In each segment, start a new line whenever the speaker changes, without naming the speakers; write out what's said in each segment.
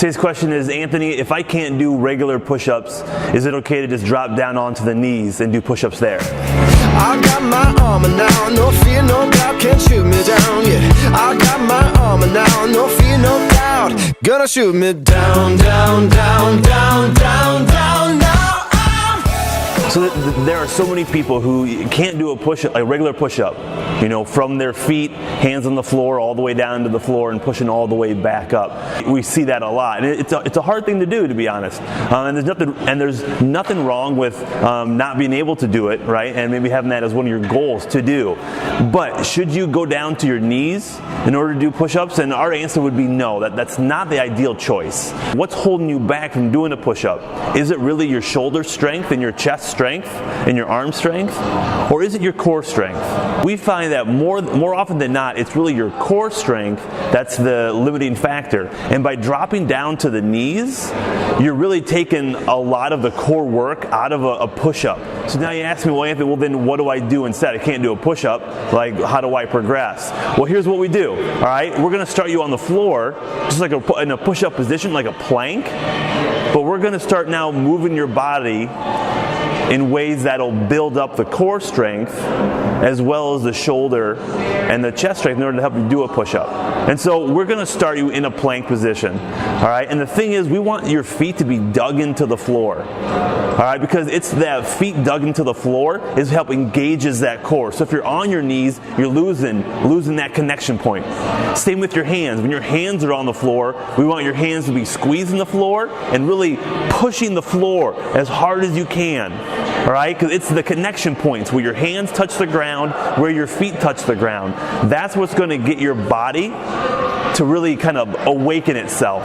Today's question is, Anthony, if I can't do regular push-ups, is it okay to just drop down onto the knees and do push-ups there?
I got my armor now, no fear, no doubt, can't shoot me down, yeah. I got my armor now, no fear, no doubt, gonna shoot me down, down, down, down, down, down, now.
So there are so many people who can't do a regular push-up, from their feet, hands on the floor, all the way down to the floor and pushing all the way back up. We see that a lot, and it's a hard thing to do, to be honest. And there's nothing wrong with not being able to do it, right? And maybe having that as one of your goals to do. But should you go down to your knees in order to do push-ups? And our answer would be no. That's not the ideal choice. What's holding you back from doing a push-up? Is it really your shoulder strength and your chest strength and your arm strength, or is it your core strength? We find that more often than not, it's really your core strength that's the limiting factor. And by dropping down to the knees, you're really taking a lot of the core work out of a push-up. So now you ask me, well, Anthony, then what do I do instead? I can't do a push-up. Like, how do I progress? Well, here's what we do. All right, we're going to start you on the floor, just like in a push-up position, like a plank. But we're going to start now moving your body in ways that'll build up the core strength as well as the shoulder and the chest strength in order to help you do a push-up. And so we're going to start you in a plank position. All right, and the thing is, we want your feet to be dug into the floor. All right, because it's that feet dug into the floor is help engages that core. So if you're on your knees, you're losing that connection point. Same with your hands. When your hands are on the floor, we want your hands to be squeezing the floor and really pushing the floor as hard as you can. All right, because it's the connection points where your hands touch the ground, where your feet touch the ground. That's what's going to get your body to really kind of awaken itself.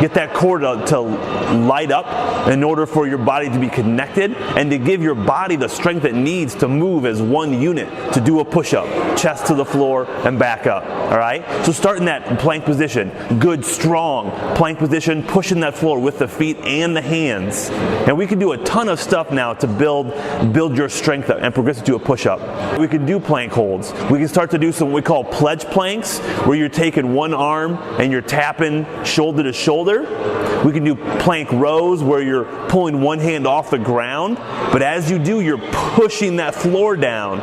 Get that core to light up in order for your body to be connected and to give your body the strength it needs to move as one unit to do a push-up, chest to the floor and back up. All right? So start in that plank position. Good, strong plank position, pushing that floor with the feet and the hands. And we can do a ton of stuff now to build your strength up and progress to a push-up. We can do plank holds. We can start to do some what we call pledge planks, where you're taking one arm and you're tapping shoulder to shoulder. We can do plank rows where you're pulling one hand off the ground, but as you do, you're pushing that floor down,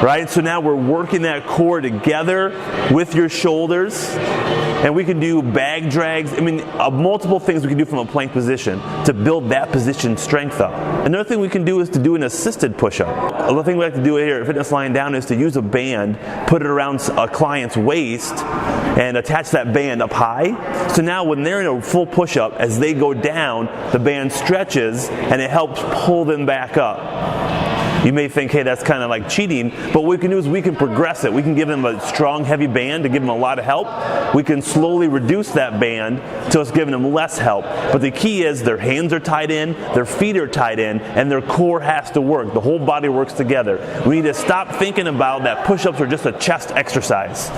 right? So now we're working that core together with your shoulders. And we can do bag drags. I mean, multiple things we can do from a plank position to build that position strength up. Another thing we can do is to do an assisted push-up. Another thing we like to do here at Fitness Lying Down is to use a band, put it around a client's waist, and attach that band up high. So now when they're in a full push-up, as they go down, the band stretches and it helps pull them back up. You may think, hey, that's kind of like cheating, but what we can do is we can progress it. We can give them a strong, heavy band to give them a lot of help. We can slowly reduce that band until it's giving them less help. But the key is their hands are tied in, their feet are tied in, and their core has to work. The whole body works together. We need to stop thinking about that push-ups are just a chest exercise.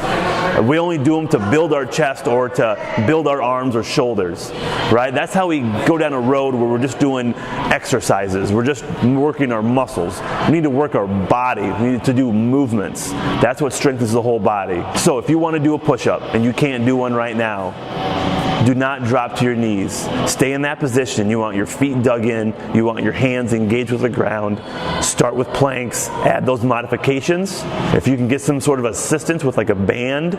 We only do them to build our chest or to build our arms or shoulders, right? That's how we go down a road where we're just doing exercises. We're just working our muscles. We need to work our body. We need to do movements. That's what strengthens the whole body. So if you want to do a push-up and you can't do one right now, do not drop to your knees. Stay in that position. You want your feet dug in. You want your hands engaged with the ground. Start with planks. Add those modifications. If you can get some sort of assistance with like a band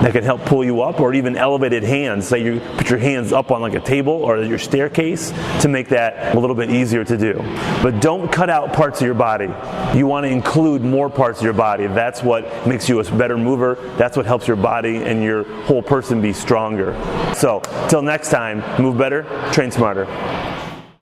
that can help pull you up, or even elevated hands. Say you put your hands up on like a table or your staircase to make that a little bit easier to do. But don't cut out parts of your body. You want to include more parts of your body. That's what makes you a better mover. That's what helps your body and your whole person be stronger. So, till next time, move better, train smarter.